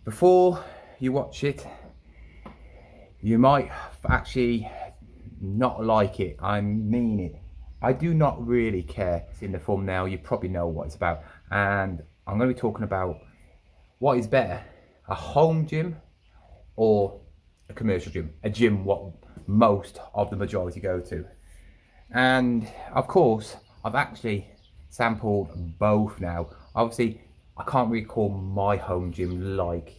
Before you watch it, you might actually not like it. I mean it. I do not really care. It's in the thumbnail, you probably know what it's about. And I'm going to be talking about what is better, a home gym or a commercial gym. A gym what most of the majority go to. And of course, I've actually sampled both now. Obviously, I can't really call my home gym like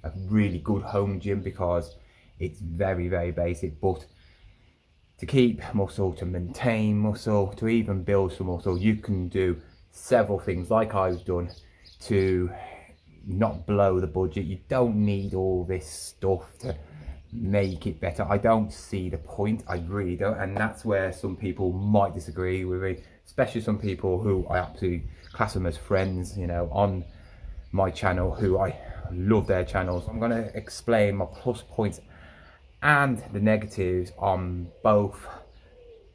a really good home gym because it's very, very basic. But to keep muscle, to maintain muscle, to even build some muscle, you can do several things like I've done to not blow the budget. You don't need all this stuff to make it better. I don't see the point, I really don't, and that's where some people might disagree with me, especially some people who I absolutely class them as friends, you know, on my channel, who I love their channels. I'm going to explain my plus points and the negatives on both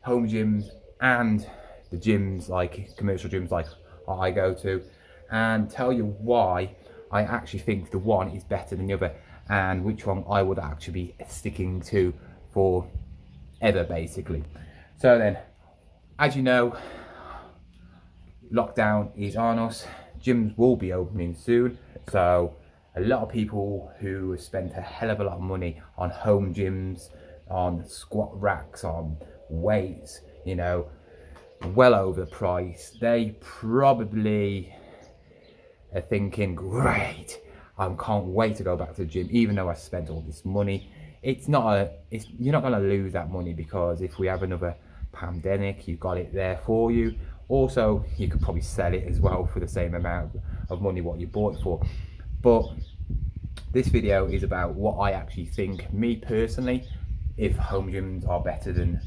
home gyms and the gyms, like commercial gyms like I go to, and tell you why I actually think the one is better than the other and which one I would actually be sticking to forever, basically. So then, as you know, lockdown is on us. Gyms will be opening soon, so a lot of people who have spent a hell of a lot of money on home gyms, on squat racks, on weights, you know, well over the price, they probably are thinking, great, I can't wait to go back to the gym, even though I spent all this money. You're not going to lose that money, because if we have another pandemic, you've got it there for you. Also, you could probably sell it as well for the same amount of money what you bought it for. But this video is about what I actually think, me personally, if home gyms are better than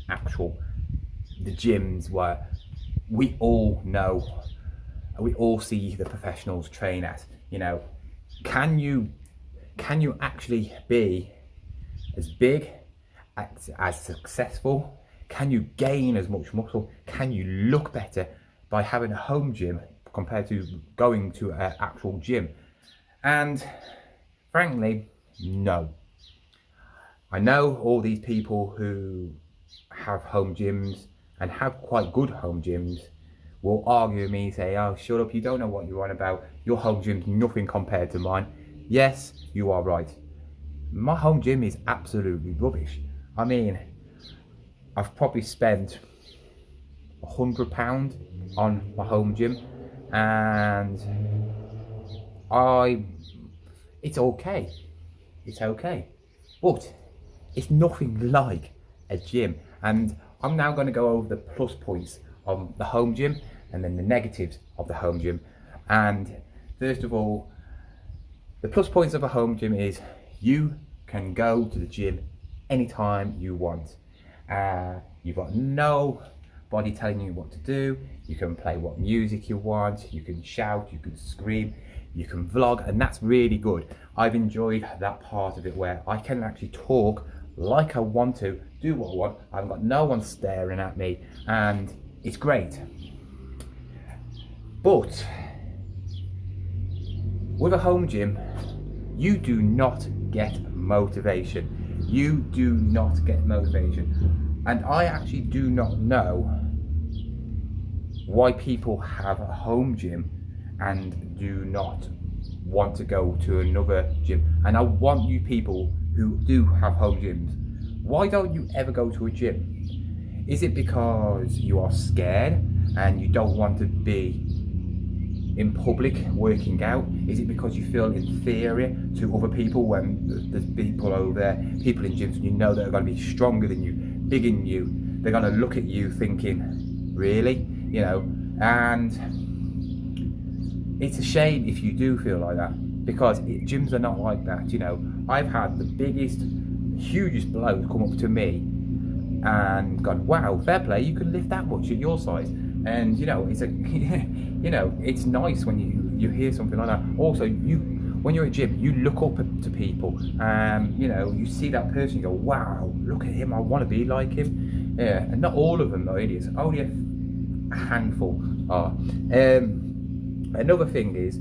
the gyms where we all know, we all see the professionals train at. You know, can you actually be as big, as successful? Can you gain as much muscle? Can you look better by having a home gym compared to going to an actual gym? And frankly, no. I know all these people who have home gyms and have quite good home gyms will argue with me, say, oh, shut up, you don't know what you're on about. Your home gym's nothing compared to mine. Yes, you are right. My home gym is absolutely rubbish. I mean, I've probably spent £100 on my home gym, and it's okay, but it's nothing like a gym. And I'm now going to go over the plus points of the home gym and then the negatives of the home gym. And first of all, the plus points of a home gym is you can go to the gym anytime you want. You've got nobody telling you what to do. You can play what music you want, you can shout, you can scream, you can vlog, and that's really good. I've enjoyed that part of it where I can actually talk like I want to, do what I want. I've got no one staring at me, and it's great. But with a home gym, you do not get motivation. You do not get motivation. And I actually do not know why people have a home gym and do not want to go to another gym. And I want you people who do have home gyms, why don't you ever go to a gym? Is it because you are scared and you don't want to be in public working out? Is it because you feel inferior to other people when there's people over there, people in gyms, and you know that are going to be stronger than you, bigger than you? They're going to look at you thinking, really? You know, and it's a shame if you do feel like that, because gyms are not like that. You know, I've had the biggest, hugest blokes come up to me and gone, wow, fair play, you can lift that much at your size. And you know, it's a you know, it's nice when you hear something like that. Also, when you're at gym, you look up to people, and you know, you see that person, you go, wow, look at him, I want to be like him. Yeah, and not all of them are idiots, only a handful are. Another thing is,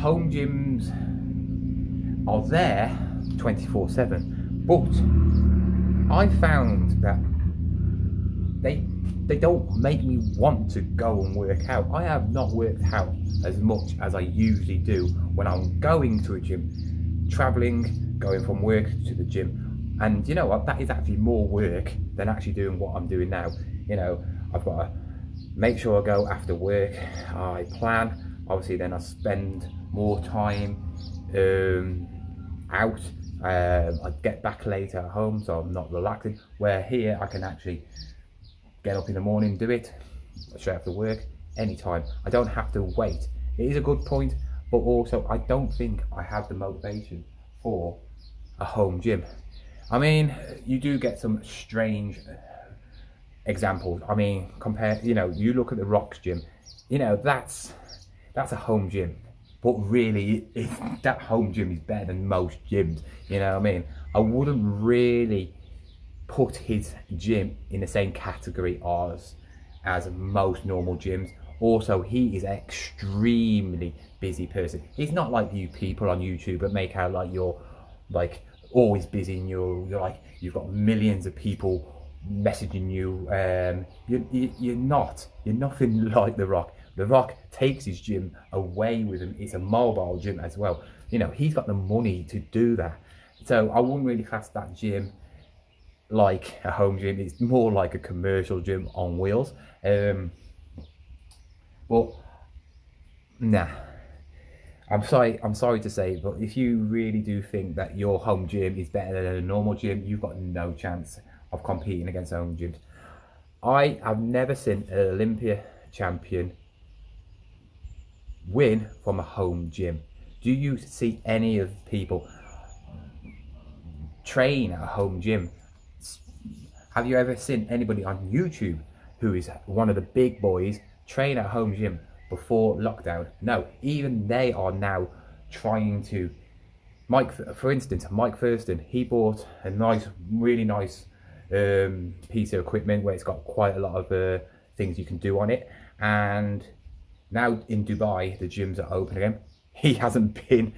home gyms are there 24/7, but I found that they don't make me want to go and work out. I have not worked out as much as I usually do when I'm going to a gym, traveling, going from work to the gym. And you know what, that is actually more work than actually doing what I'm doing now. You know, I've got to make sure I go after work, I plan, obviously then I spend more time out, I get back later at home, so I'm not relaxing, where here I can actually get up in the morning, do it straight after work, anytime. I don't have to wait. It is a good point, but also I don't think I have the motivation for a home gym. I mean, you do get some strange examples. I mean, compare, you know, you look at the Rock's gym, you know, that's a home gym, but really that home gym is better than most gyms, you know what I mean? I wouldn't really put his gym in the same category as most normal gyms. Also, he is an extremely busy person. He's not like you people on YouTube that make out like you're like always busy and you're like you've got millions of people messaging you. You're not. You're nothing like The Rock. The Rock takes his gym away with him. It's a mobile gym as well. You know, he's got the money to do that. So I wouldn't really class that gym like a home gym. It's more like a commercial gym on wheels. But nah, I'm sorry to say, but if you really do think that your home gym is better than a normal gym, you've got no chance of competing against home gyms. I have never seen an Olympia champion win from a home gym. Do you see any of people train at a home gym? Have you ever seen anybody on YouTube who is one of the big boys train at a home gym before lockdown? No, even they are now trying to. For instance, Mike Thurston, he bought a really nice piece of equipment where it's got quite a lot of things you can do on it. And now in Dubai, the gyms are open again. He hasn't been,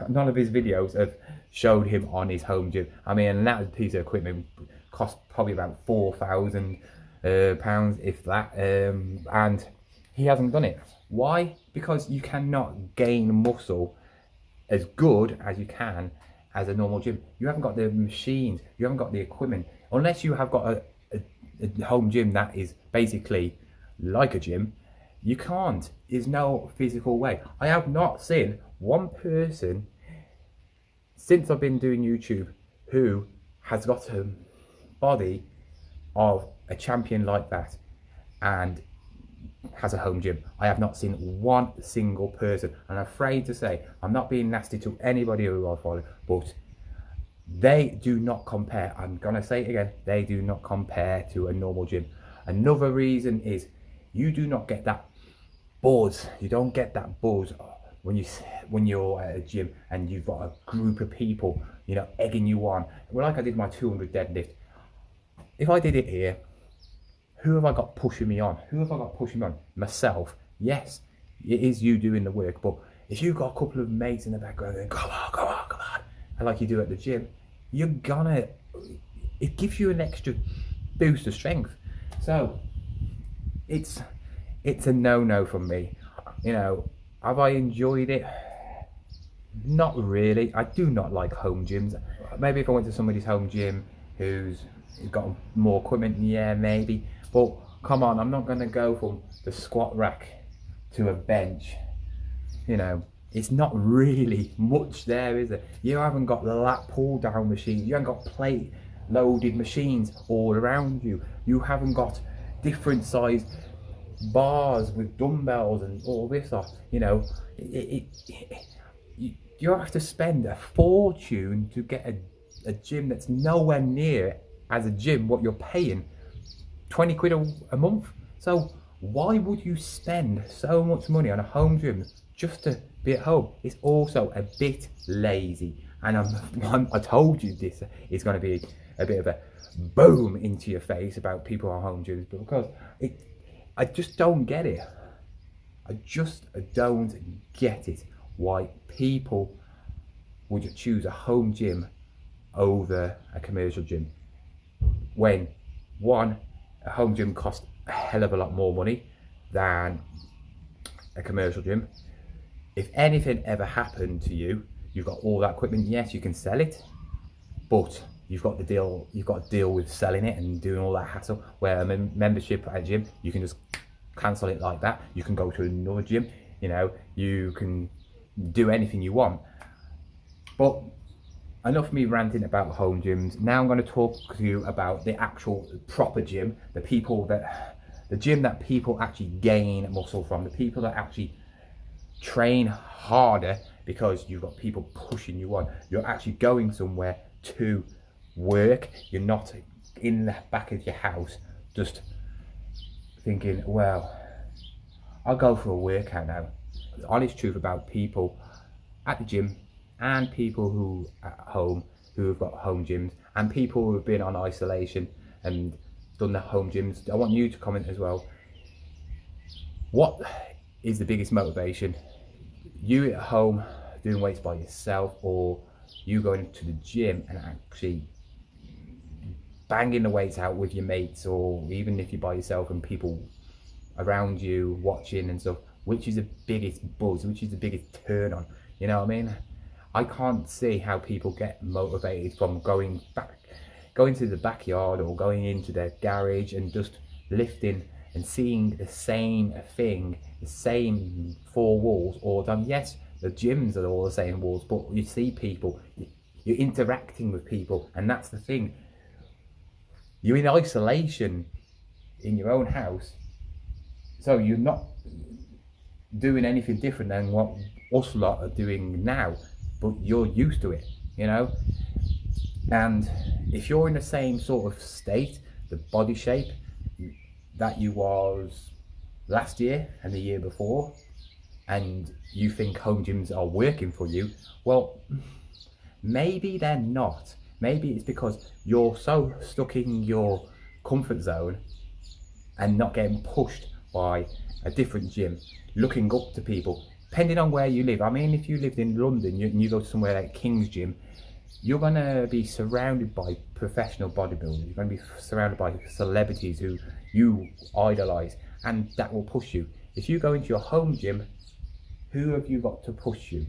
none of his videos have showed him on his home gym. I mean, that piece of equipment cost probably about £4,000, if that, and he hasn't done it. Why? Because you cannot gain muscle as good as you can as a normal gym. You haven't got the machines, you haven't got the equipment. Unless you have got a home gym that is basically like a gym, you can't. There's no physical way. I have not seen one person since I've been doing YouTube who has got a body of a champion like that and has a home gym. I have not seen one single person, and I'm afraid to say, I'm not being nasty to anybody who I follow, but they do not compare. I'm gonna say it again, they do not compare to a normal gym. Another reason is you do not get that buzz. You don't get that buzz when you're at a gym and you've got a group of people, you know, egging you on. Well, like I did my 200 deadlift. If I did it here, who have I got pushing me on? Who have I got pushing me on? Myself. Yes, it is you doing the work, but if you've got a couple of mates in the background going, come on, come on, come on, and like you do at the gym, it gives you an extra boost of strength. So it's a no-no from me. You know, have I enjoyed it? Not really. I do not like home gyms. Maybe if I went to somebody's home gym who's got more equipment, yeah, maybe. But come on, I'm not going to go from the squat rack to a bench. You know, it's not really much there, is it? You haven't got the lat pull down machines. You haven't got plate loaded machines all around you. You haven't got different size bars with dumbbells and all this stuff. You know, you have to spend a fortune to get a gym that's nowhere near as a gym what you're paying, 20 quid a month. So why would you spend so much money on a home gym just to be at home? It's also a bit lazy, and I told you this is going to be a bit of a boom into your face about people on home gyms, because I just don't get it. I just don't get it, why people would you choose a home gym over a commercial gym? When one, a home gym costs a hell of a lot more money than a commercial gym. If anything ever happened to you, you've got all that equipment. Yes, you can sell it, but you've got to deal with selling it and doing all that hassle. Where a membership at a gym, you can just cancel it like that. You can go to another gym, you know, you can do anything you want. But enough of me ranting about home gyms. Now I'm going to talk to you about the actual proper gym, the gym that people actually gain muscle from, the people that actually train harder because you've got people pushing you on. You're actually going somewhere to work. You're not in the back of your house just thinking, well, I'll go for a workout now. The honest truth about people at the gym and people who at home who have got home gyms and people who have been on isolation and done the home gyms, I want you to comment as well. What is the biggest motivation? You at home doing weights by yourself, or you going to the gym and actually banging the weights out with your mates, or even if you're by yourself and people around you watching and stuff? Which is the biggest buzz? Which is the biggest turn on? You know what I mean? I can't see how people get motivated from going to the backyard or going into their garage and just lifting and seeing the same thing, the same four walls all done. Yes, the gyms are all the same walls, but you see people, you're interacting with people, and that's the thing. You're in isolation in your own house, so you're not doing anything different than what us lot are doing now, but you're used to it, you know. And if you're in the same sort of state, the body shape that you was last year and the year before, and you think home gyms are working for you, well, maybe they're not. Maybe it's because you're so stuck in your comfort zone and not getting pushed by a different gym, looking up to people, depending on where you live. I mean, if you lived in London and you go to somewhere like King's Gym, you're going to be surrounded by professional bodybuilders. You're going to be surrounded by celebrities who you idolize, and that will push you. If you go into your home gym, who have you got to push you?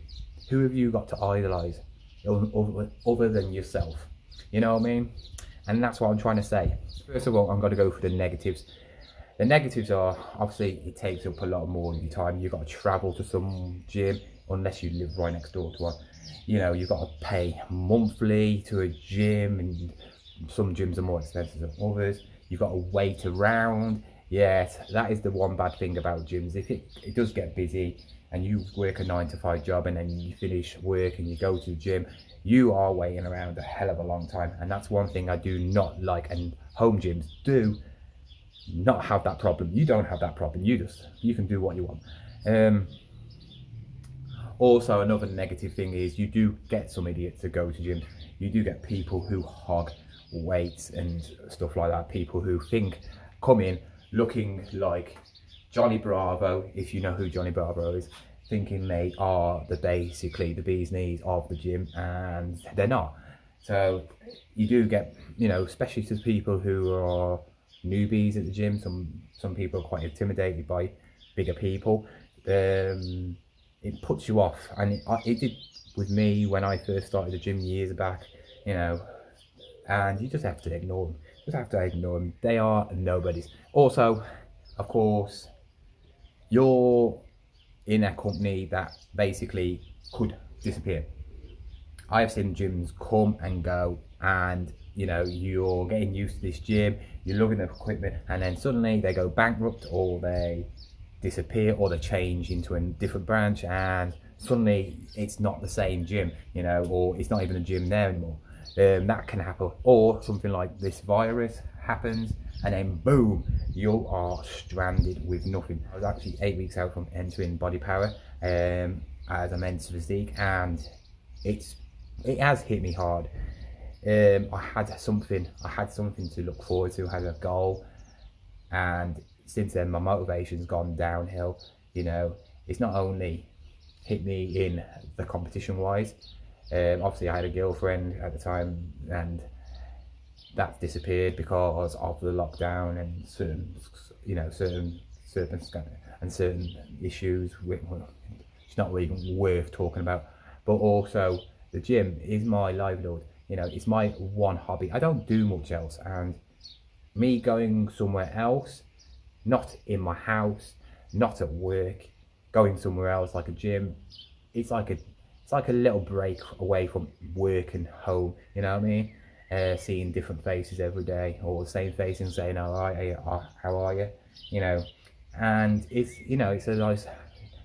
Who have you got to idolize other than yourself? You know what I mean? And that's what I'm trying to say. First of all, I'm going to go for the negatives. The negatives are, obviously, it takes up a lot more of your time. You've got to travel to some gym, unless you live right next door to one. You know, you've got to pay monthly to a gym, and some gyms are more expensive than others. You've got to wait around. Yes, that is the one bad thing about gyms. If it does get busy and you work a 9-to-5 job and then you finish work and you go to the gym, you are waiting around a hell of a long time. And that's one thing I do not like, and home gyms do not have that problem. You don't have that problem. You can do what you want. Also, another negative thing is you do get some idiots to go to gyms. You do get people who hog weights and stuff like that. People who come in looking like Johnny Bravo, if you know who Johnny Bravo is, thinking they are basically the bee's knees of the gym, and they're not. So you do get, you know, especially to people who are newbies at the gym, some people are quite intimidated by bigger people. It puts you off, and it did with me when I first started the gym years back, you know. And you just have to ignore them. They are nobodies. Also, of course, you're in a company that basically could disappear. I have seen gyms come and go, and you know, you're getting used to this gym, you're loving the equipment, and then suddenly they go bankrupt, or they disappear, or they change into a different branch, and suddenly it's not the same gym, you know, or it's not even a gym there anymore. That can happen. Or something like this virus happens, and then boom, you are stranded with nothing. I was actually 8 weeks out from entering Body Power as a men's physique, and it has hit me hard. I had something to look forward to, had a goal, and since then my motivation's gone downhill. You know, it's not only hit me in the competition wise, Obviously I had a girlfriend at the time, and that's disappeared because of the lockdown and certain, certain issues. It's not really worth talking about. But also, the gym is my livelihood. It's my one hobby. I don't do much else, and me going somewhere else, not in my house, not at work, going somewhere else like a gym, it's like a little break away from work and home. You know what I mean? Seeing different faces every day, or the same face, and saying, "All right, how are you?" And it's a nice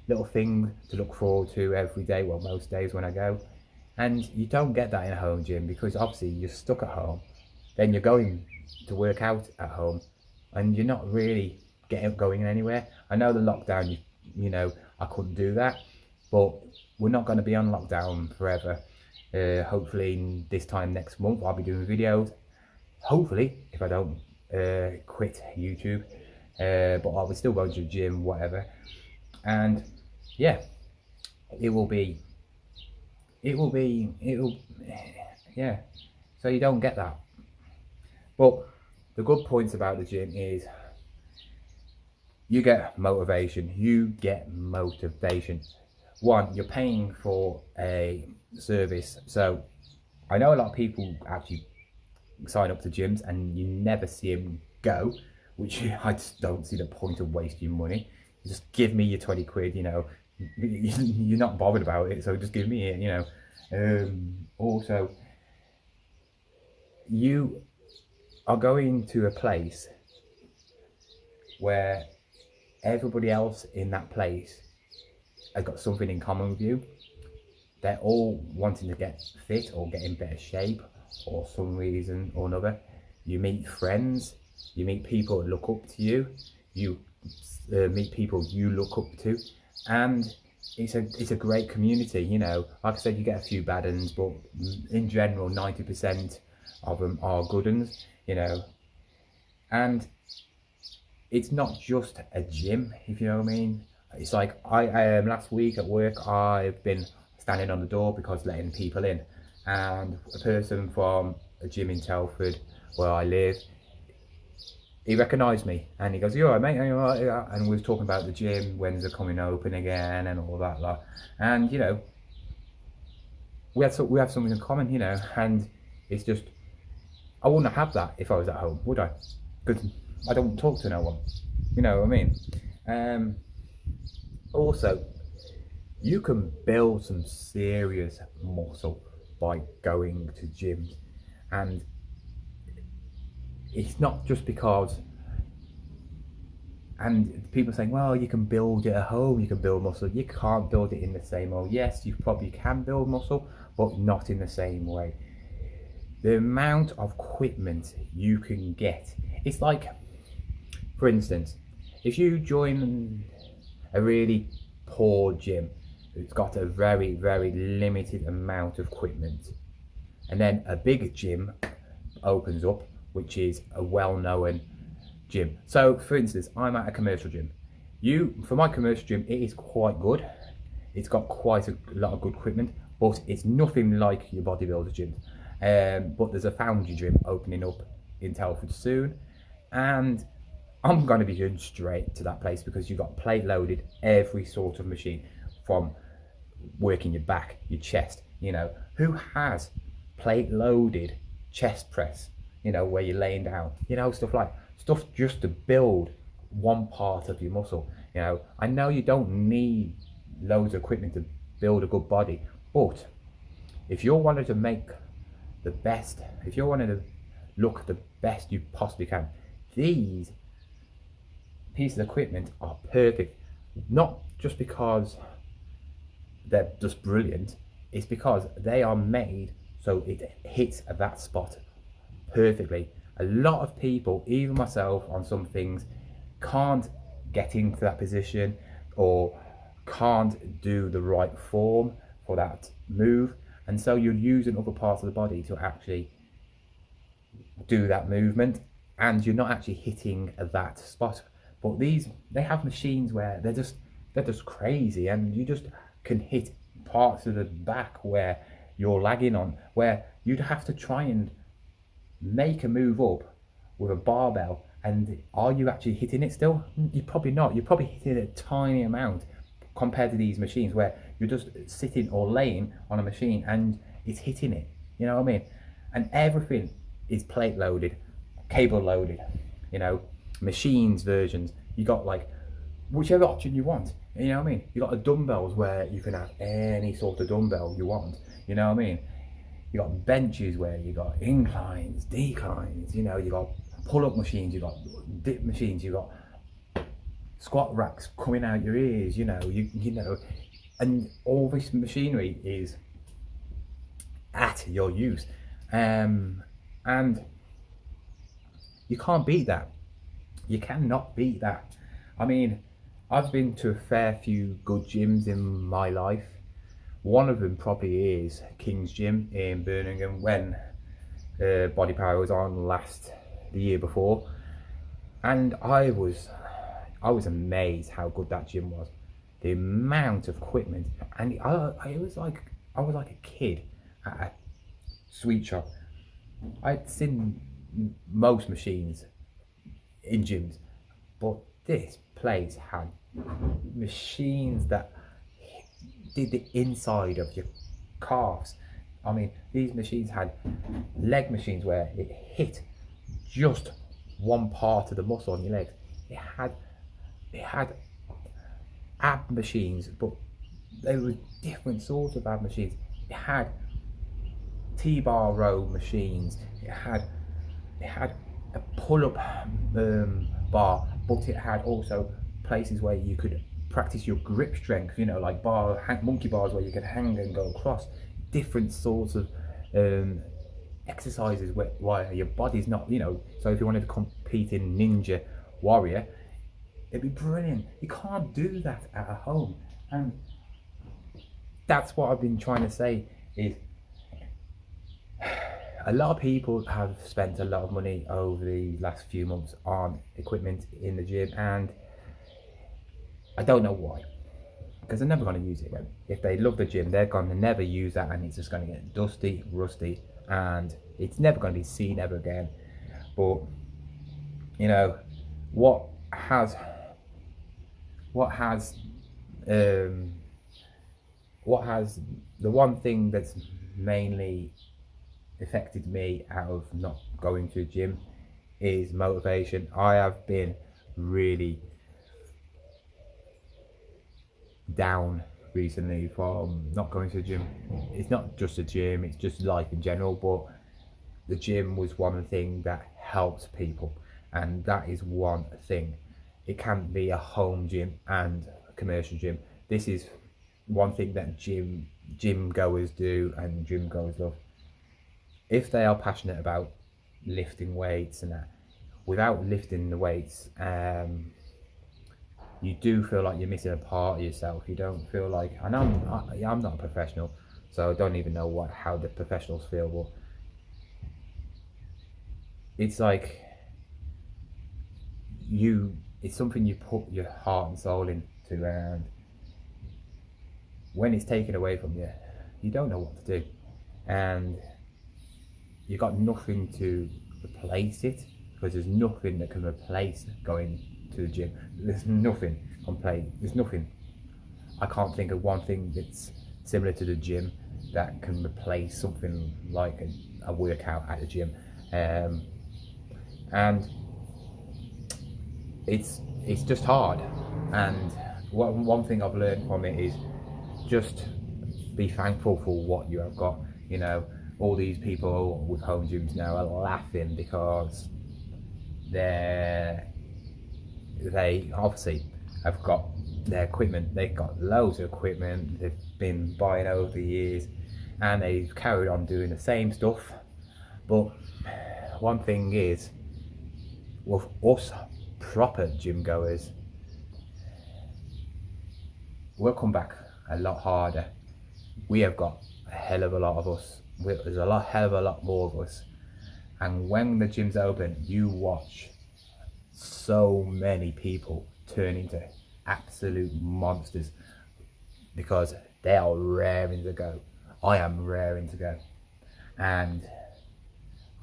little thing to look forward to every day. Well, most days when I go, and you don't get that in a home gym because obviously you're stuck at home. Then you're going to work out at home, and you're not really going anywhere. I know the lockdown, I couldn't do that, but we're not going to be on lockdown forever. Hopefully this time next month I'll be doing videos, hopefully, if I don't quit YouTube, but I'll be still going to the gym, whatever. And yeah, it'll yeah, so you don't get that. But the good points about the gym is you get motivation. One, you're paying for a service. So I know a lot of people actually sign up to gyms and you never see them go, which I just don't see the point of wasting money. Just give me your 20 quid, you're not bothered about it, so just give me it, Also, you are going to a place where everybody else in that place has got something in common with you. They're all wanting to get fit or get in better shape for some reason or another. You meet friends, you meet people that look up to you, you meet people you look up to, and it's a great community. Like I said, you get a few bad uns, but in general 90% of them are good uns, and it's not just a gym, if you know what I mean. It's like last week at work, I've been standing on the door because letting people in, and a person from a gym in Telford where I live, he recognised me and he goes, "You alright, mate?" And we was talking about the gym, when's it coming open again and all that lot. And we have something in common, and it's just, I wouldn't have that if I was at home, would I? Because I don't talk to no one, you know what I mean? Also, you can build some serious muscle by going to gyms, and it's not just because, and people saying, well, you can build it at home, you can build muscle. You can't build it in the same way. Yes, you probably can build muscle, but not in the same way. The amount of equipment you can get, it's like, for instance, if you join a really poor gym, it's got a very, very limited amount of equipment, and then a big gym opens up, which is a well-known gym. So for instance, I'm at a commercial gym. For my commercial gym, it is quite good. It's got quite a lot of good equipment, but it's nothing like your bodybuilder gym. But there's a Foundry gym opening up in Telford soon, and I'm going to be going straight to that place because you've got plate loaded every sort of machine, from working your back, your chest. Who has plate loaded chest press, where you're laying down, stuff just to build one part of your muscle. I know you don't need loads of equipment to build a good body, but if you're wanting to make the best, if you're wanting to look the best you possibly can, these pieces of equipment are perfect. Not just because they're just brilliant, it's because they are made so it hits at that spot perfectly. A lot of people, even myself on some things, can't get into that position or can't do the right form for that move, and so you're using other parts of the body to actually do that movement, and you're not actually hitting at that spot. But they have machines where they're just crazy, and you just can hit parts of the back where you're lagging on, where you'd have to try and make a move up with a barbell, and are you actually hitting it still? You're probably not. You're probably hitting a tiny amount compared to these machines where you're just sitting or laying on a machine and it's hitting it. You know what I mean? And everything is plate loaded, cable loaded, you know, machines versions. You got like whichever option you want. You know what I mean? You got the dumbbells where you can have any sort of dumbbell you want. You know what I mean? You got benches where you got inclines, declines. You know, you got pull-up machines, you got dip machines, you got squat racks coming out your ears. You know, you know, and all this machinery is at your use, and you can't beat that. You cannot beat that. I mean, I've been to a fair few good gyms in my life. One of them probably is King's Gym in Birmingham when Body Power was on the year before, and I was amazed how good that gym was. The amount of equipment, and I was like a kid at a sweet shop. I'd seen most machines in gyms, but this place had machines that did the inside of your calves. I mean, these machines had leg machines where it hit just one part of the muscle on your legs. It had ab machines, but they were different sorts of ab machines. It had T-bar row machines. It had a pull-up bar, but it had also places where you could practice your grip strength, you know, like monkey bars where you could hang and go across. Different sorts of exercises where your body's not, you know, so if you wanted to compete in Ninja Warrior, it'd be brilliant. You can't do that at home, and that's what I've been trying to say is a lot of people have spent a lot of money over the last few months on equipment in the gym, and I don't know why, because they're never going to use it again. If they love the gym, they're going to never use that, and it's just going to get dusty, rusty, and it's never going to be seen ever again. But you know what has the one thing that's mainly affected me out of not going to a gym is motivation. I have been really down recently from not going to the gym. It's not just a gym, it's just life in general, but the gym was one thing that helps people, and that is one thing. It can be a home gym and a commercial gym. This is one thing that gym goers do and gym goers love. If they are passionate about lifting weights and that, without lifting the weights, you do feel like you're missing a part of yourself. You don't feel like, and I'm not a professional, so I don't even know how the professionals feel, but it's like it's something you put your heart and soul into, and when it's taken away from you, you don't know what to do, and you got nothing to replace it, because there's nothing that can replace going to the gym. There's nothing. I can't think of one thing that's similar to the gym that can replace something like a workout at the gym, and it's just hard. And one thing I've learned from it is just be thankful for what you have got. You know, all these people with home gyms now are laughing because they obviously have got their equipment. They've got loads of equipment they've been buying over the years, and they've carried on doing the same stuff. But one thing is, with us proper gym goers, we'll come back a lot harder. We have got a hell of a lot of us. There's hell of a lot more of us, and when the gym's open, you watch so many people turn into absolute monsters because they are raring to go. I am raring to go. And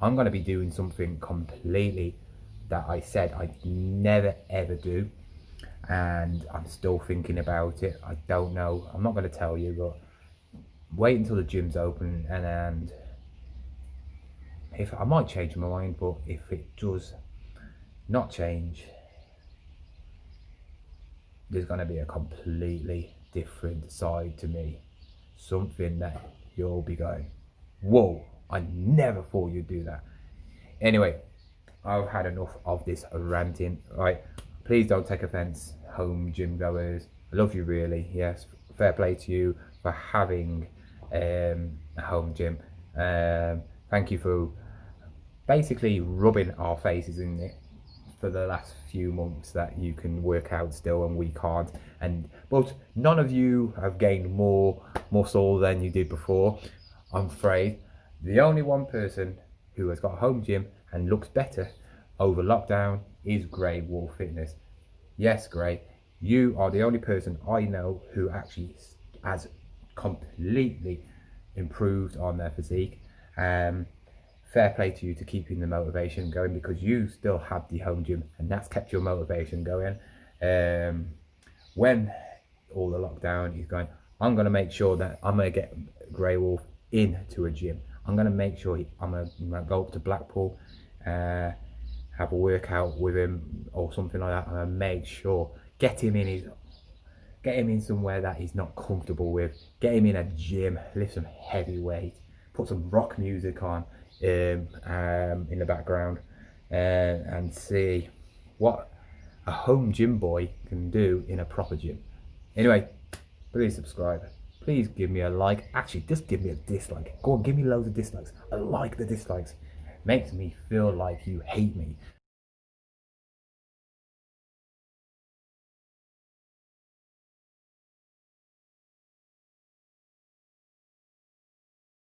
I'm going to be doing something completely that I said I'd never ever do. And I'm still thinking about it. I don't know. I'm not going to tell you, but wait until the gym's open, and if I might change my mind, but if it does not change, there's going to be a completely different side to me. Something that you'll be going, whoa, I never thought you'd do that. Anyway, I've had enough of this ranting, right? Please don't take offense, home gym goers. I love you really, yes. Fair play to you for having a home gym. Thank you for basically rubbing our faces in it for the last few months that you can work out still and we can't. But none of you have gained more muscle than you did before. I'm afraid the only one person who has got a home gym and looks better over lockdown is Grey Wolf Fitness. Yes, Grey, you are the only person I know who actually has completely improved on their physique. Fair play to you to keeping the motivation going, because you still have the home gym and that's kept your motivation going. When all the lockdown is going, I'm going to make sure that I'm going to get Grey Wolf into a gym. I'm going to make sure I'm going to go up to Blackpool, have a workout with him or something like that. I'm going to make sure, get him in somewhere that he's not comfortable with. Get him in a gym, lift some heavy weight, put some rock music on in the background, and see what a home gym boy can do in a proper gym. Anyway, please subscribe. Please give me a like. Actually, just give me a dislike. Go on, give me loads of dislikes. I like the dislikes. Makes me feel like you hate me.